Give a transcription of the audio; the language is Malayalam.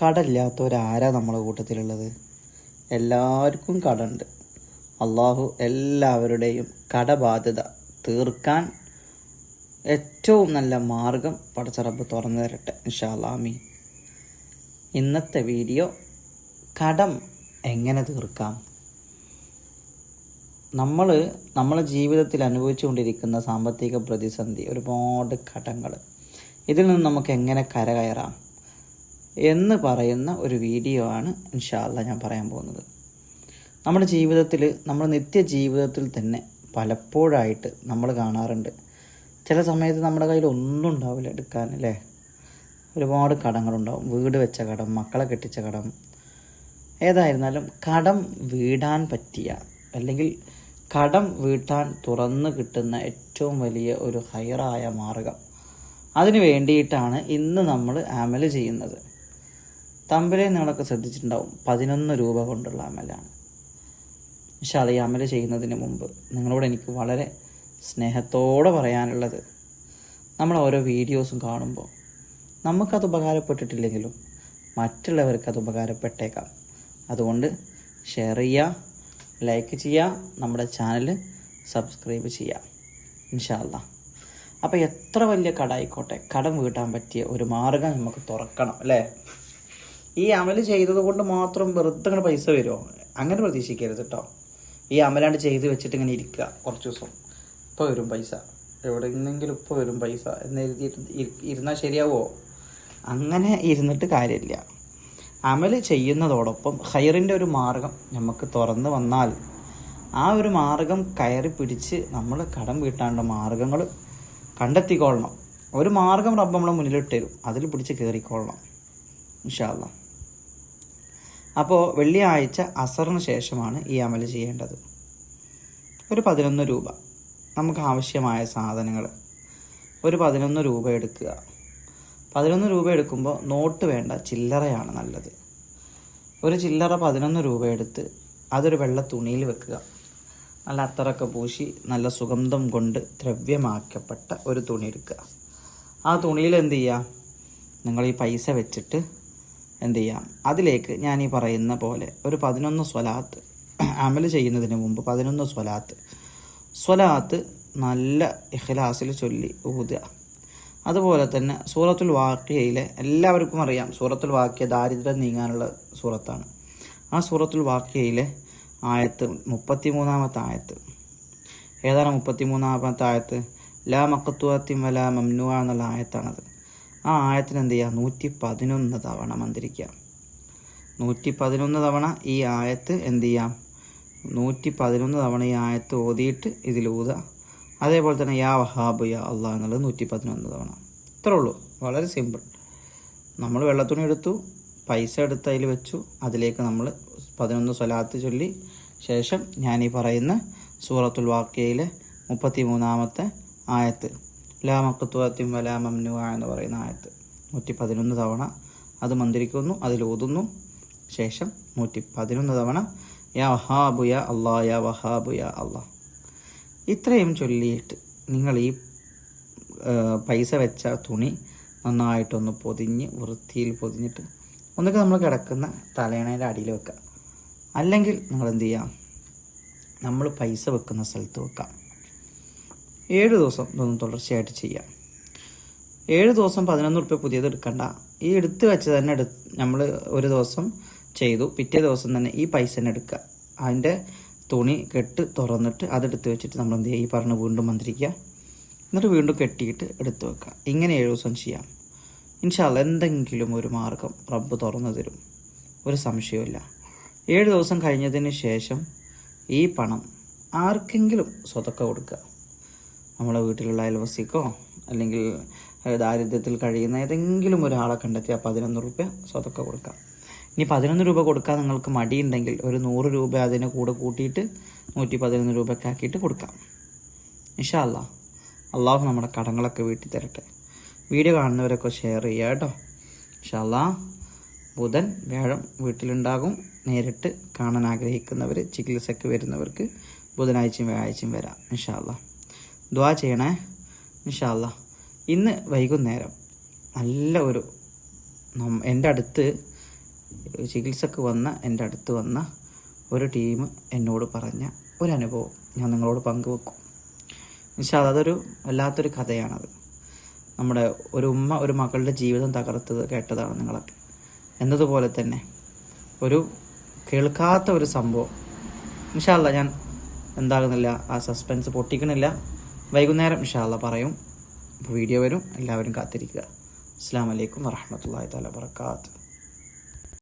കടമില്ലാത്തവരാരാ നമ്മളെ കൂട്ടത്തിലുള്ളത്? എല്ലാവർക്കും കടമുണ്ട്. അള്ളാഹു എല്ലാവരുടെയും കടബാധ്യത തീർക്കാൻ ഏറ്റവും നല്ല മാർഗം പടച്ച റബ്ബ് തുറന്നു തരട്ടെ ഇൻഷാ അല്ലാഹ്. ആമീൻ. ഇന്നത്തെ വീഡിയോ കടം എങ്ങനെ തീർക്കാം. നമ്മളെ ജീവിതത്തിൽ അനുഭവിച്ചുകൊണ്ടിരിക്കുന്ന സാമ്പത്തിക പ്രതിസന്ധി, ഒരുപാട് കടങ്ങൾ, ഇതിൽ നിന്ന് നമുക്ക് എങ്ങനെ കരകയറാം എന്ന് പറയുന്ന ഒരു വീഡിയോ ആണ് ഇൻഷാ അല്ലാഹ് ഞാൻ പറയാൻ പോകുന്നത്. നമ്മുടെ ജീവിതത്തിൽ, നമ്മുടെ നിത്യജീവിതത്തിൽ തന്നെ പലപ്പോഴായിട്ട് നമ്മൾ കാണാറുണ്ട്, ചില സമയത്ത് നമ്മുടെ കയ്യിൽ ഒന്നും ഉണ്ടാവില്ല എടുക്കാൻ, അല്ലേ? ഒരുപാട് കടങ്ങളുണ്ടാവും. വീട് വെച്ച കടം, മക്കളെ കെട്ടിച്ച കടം, ഏതായിരുന്നാലും കടം വീടാൻ പറ്റിയ, അല്ലെങ്കിൽ കടം വീട്ടാൻ തുറന്നു കിട്ടുന്ന ഏറ്റവും വലിയ ഒരു ഹൈറായ മാർഗം, അതിന് വേണ്ടിയിട്ടാണ് ഇന്ന് നമ്മൾ അമൽ ചെയ്യുന്നത്. തമ്പലേ നിങ്ങളൊക്കെ ശ്രദ്ധിച്ചിട്ടുണ്ടാവും, 11 രൂപ കൊണ്ടുള്ള അമലാണ്. ഇൻഷാ അല്ലാഹ് ഈ അമൽ ചെയ്യുന്നതിന് മുമ്പ് നിങ്ങളോട് എനിക്ക് വളരെ സ്നേഹത്തോടെ പറയാനുള്ളത്, നമ്മൾ ഓരോ വീഡിയോസും കാണുമ്പോൾ നമുക്കത് ഉപകാരപ്പെട്ടിട്ടില്ലെങ്കിലും മറ്റുള്ളവർക്ക് അത് ഉപകാരപ്പെട്ടേക്കാം. അതുകൊണ്ട് ഷെയർ ചെയ്യുക, ലൈക്ക് ചെയ്യുക, നമ്മുടെ ചാനൽ സബ്സ്ക്രൈബ് ചെയ്യുക ഇൻഷാ അല്ലാഹ്. അപ്പോൾ എത്ര വലിയ കടമായിക്കോട്ടെ, കടം വീട്ടാൻ പറ്റിയ ഒരു മാർഗം നമുക്ക് തുറക്കണം, അല്ലേ? ഈ അമൽ ചെയ്തത് കൊണ്ട് മാത്രം വെറുതെ ഇങ്ങനെ പൈസ വരുമോ? അങ്ങനെ പ്രതീക്ഷിക്കരുത് കേട്ടോ. ഈ അമലാണ്ട് ചെയ്ത് വെച്ചിട്ട് ഇങ്ങനെ ഇരിക്കുക കുറച്ച് ദിവസം, ഇപ്പോൾ വരും പൈസ, എവിടെയെങ്കിലും ഇപ്പോൾ വരും പൈസ എന്ന് എഴുതിയിട്ട് ഇരുന്നാൽ ശരിയാവുമോ? അങ്ങനെ ഇരുന്നിട്ട് കാര്യമില്ല. അമൽ ചെയ്യുന്നതോടൊപ്പം ഖൈറിൻ്റെ ഒരു മാർഗം നമുക്ക് തുറന്ന് വന്നാൽ ആ ഒരു മാർഗം കയറി പിടിച്ച് നമ്മൾ കടം വീട്ടാനുള്ള മാർഗങ്ങൾ കണ്ടെത്തിക്കൊള്ളണം. ഒരു മാർഗം റബ്ബ് നമ്മളെ മുന്നിലിട്ട് തരും, അതിൽ പിടിച്ച് കയറിക്കൊള്ളണം ഇൻഷാ അല്ലാഹ്. അപ്പോൾ വെള്ളിയാഴ്ച അസറിന് ശേഷമാണ് ഈ അമൽ ചെയ്യേണ്ടത്. ഒരു 11 രൂപ, നമുക്ക് ആവശ്യമായ സാധനങ്ങൾ ഒരു 11 രൂപ എടുക്കുക. 11 രൂപ എടുക്കുമ്പോൾ നോട്ട് വേണ്ട, ചില്ലറയാണ് നല്ലത്. ഒരു ചില്ലറ 11 രൂപ എടുത്ത് അതൊരു വെള്ള തുണിയിൽ വെക്കുക. നല്ല അത്തറൊക്കെ പൂശി നല്ല സുഗന്ധം കൊണ്ട് ദ്രവ്യമാക്കപ്പെട്ട ഒരു തുണി എടുക്കുക. ആ തുണിയിൽ എന്ത് ചെയ്യാം, നിങ്ങൾ ഈ പൈസ വെച്ചിട്ട് എന്ത് ചെയ്യാം, അതിലേക്ക് ഞാൻ ഈ പറയുന്ന പോലെ ഒരു 11 സ്വലാത്ത്, അമൽ ചെയ്യുന്നതിന് മുമ്പ് 11 സ്വലാത്ത് നല്ല ഇഖ്ലാസിൽ ചൊല്ലി ഊതുക. അതുപോലെ തന്നെ സൂറത്തുൽ വാഖിയയിലെ, എല്ലാവർക്കും അറിയാം സൂറത്തുൽ വാഖിയ ദാരിദ്ര്യം നീങ്ങാനുള്ള സൂറത്താണ്. ആ സൂറത്തുൽ വാഖിയയിലെ ആയത്ത് 33-ാമത്തെ ആയത്ത്, ഏതാണ് 33-ാമത്തെ ആയത്ത്? ലാ മഖ്തുഅത്തിൻ വലാ മംനുഅ എന്നുള്ള ആയത്താണത്. ആ ആയത്തിന് എന്ത് ചെയ്യുക, 111 തവണ മന്ത്രിക്കുക. 111 തവണ ഈ ആയത്ത് എന്ത് ചെയ്യാം, 111 തവണ ഈ ആയത്ത് ഓതിയിട്ട് ഇതിലൂതുക. അതേപോലെ തന്നെ യാ വഹാബ് യാ അള്ളാഹ് എന്നുള്ളത് 111 തവണ. ഇത്രേ ഉള്ളൂ, വളരെ സിമ്പിൾ. നമ്മൾ വെള്ളത്തുണി എടുത്തു, പൈസ എടുത്ത് അതിൽ വെച്ചു, അതിലേക്ക് നമ്മൾ 11 സ്വലാത്ത് ചൊല്ലി ശേഷം ഞാൻ ഈ പറയുന്ന സൂറത്തുൽ വാഖിയയിലെ 33-ാമത്തെ ആയത്ത്, ലാ മഖ്തുഅത്തിൻ വലാ മംനുഅ എന്ന് പറയുന്ന ആയത്ത് 111 തവണ അത് മന്ത്രിക്കുന്നു, അതിലൂതുന്നു. ശേഷം 111 തവണ യാ വഹാബു യാ അള്ളാഹ് യാ വഹാബു യാ അള്ളാഹ്. ഇത്രയും ചൊല്ലിയിട്ട് നിങ്ങൾ ഈ പൈസ വെച്ച തുണി നന്നായിട്ടൊന്ന് പൊതിഞ്ഞ് വൃത്തിയിൽ പൊതിഞ്ഞിട്ട് ഒന്നൊക്കെ നമ്മൾ കിടക്കുന്ന തലയണയുടെ അടിയിൽ വെക്കുക. അല്ലെങ്കിൽ നിങ്ങൾ എന്ത് ചെയ്യാം, നമ്മൾ പൈസ വെക്കുന്ന സ്ഥലത്ത് വെക്കാം. 7 ദിവസം ഇതൊന്നും തുടർച്ചയായിട്ട് ചെയ്യാം. 7 ദിവസം 11 റുപ്യ പുതിയത് എടുക്കണ്ട. ഈ എടുത്ത് വെച്ച് തന്നെ നമ്മൾ ഒരു ദിവസം ചെയ്തു, പിറ്റേ ദിവസം തന്നെ ഈ പൈസ തന്നെ എടുക്കുക. അതിൻ്റെ തുണി കെട്ട് തുറന്നിട്ട് അതെടുത്ത് വെച്ചിട്ട് നമ്മൾ എന്ത് ചെയ്യുക, ഈ പറഞ്ഞ് വീണ്ടും മന്ത്രിക്കുക, എന്നിട്ട് വീണ്ടും കെട്ടിയിട്ട് എടുത്ത് വെക്കുക. ഇങ്ങനെ 7 ദിവസം ചെയ്യാം. ഇൻഷാ അല്ലാഹ് എന്തെങ്കിലും ഒരു മാർഗം റബ്ബ് തുറന്നു തരും, ഒരു സംശയമില്ല. 7 ദിവസം കഴിഞ്ഞതിന് ശേഷം ഈ പണം ആർക്കെങ്കിലും സ്വതക്ക കൊടുക്കുക. നമ്മളെ വീട്ടിലുള്ള അയൽവാസിക്കോ അല്ലെങ്കിൽ ദാരിദ്ര്യത്തിൽ കഴിയുന്ന ഏതെങ്കിലും ഒരാളെ കണ്ടെത്തി ആ 11 റുപ്യ സ്വതക്ക കൊടുക്കാം. ഇനി 11 രൂപ കൊടുക്കാൻ നിങ്ങൾക്ക് മടിയുണ്ടെങ്കിൽ ഒരു 100 രൂപ അതിന് കൂടെ കൂട്ടിയിട്ട് 111 രൂപയ്ക്കാക്കിയിട്ട് കൊടുക്കാം. ഇൻഷാ അല്ലാഹ്. അള്ളാഹു നമ്മുടെ കടങ്ങളൊക്കെ വീട്ടി തരട്ടെ. വീഡിയോ കാണുന്നവരൊക്കെ ഷെയർ ചെയ്യുക കേട്ടോ. ഇൻഷാ അല്ലാഹ്. ബുധൻ വ്യാഴം വീട്ടിലുണ്ടാകും. നേരിട്ട് കാണാൻ ആഗ്രഹിക്കുന്നവർ, ചികിത്സയ്ക്ക് വരുന്നവർക്ക് ബുധനാഴ്ചയും വ്യാഴാഴ്ചയും വരാം ഇൻഷാ അല്ലാഹ്. ദുആ ചെയ്യണേ ഇൻഷാ അല്ലാഹ്. ഇന്ന് വൈകുന്നേരം നല്ല ഒരു എൻ്റെ അടുത്ത് ചികിത്സക്ക് വന്ന എൻ്റെ അടുത്ത് വന്ന ഒരു ടീം എന്നോട് പറഞ്ഞ ഒരു അനുഭവം ഞാൻ നിങ്ങളോട് പങ്കുവെക്കും. ഇൻഷാ അല്ലാഹ് അതൊരു വല്ലാത്തൊരു കഥയാണത്. നമ്മുടെ ഒരു ഉമ്മ ഒരു മകളുടെ ജീവിതം തകർത്തത് കേട്ടതാണ് നിങ്ങളൊക്കെ. എന്നതുപോലെ തന്നെ ഒരു കേൾക്കാത്ത ഒരു സംഭവം. ഇൻഷാ അല്ലാഹ് ഞാൻ എന്താകുന്നില്ല, ആ സസ്പെൻസ് പൊട്ടിക്കണില്ല. വൈകുന്നേരം ഇൻഷാ അല്ലാഹ് പറയും. വീഡിയോ വരും, എല്ലാവരും കാത്തിരിക്കുക. അസ്സലാമു അലൈക്കും വറഹ്മത്തുള്ളാഹി തആല വബറകാതുഹു.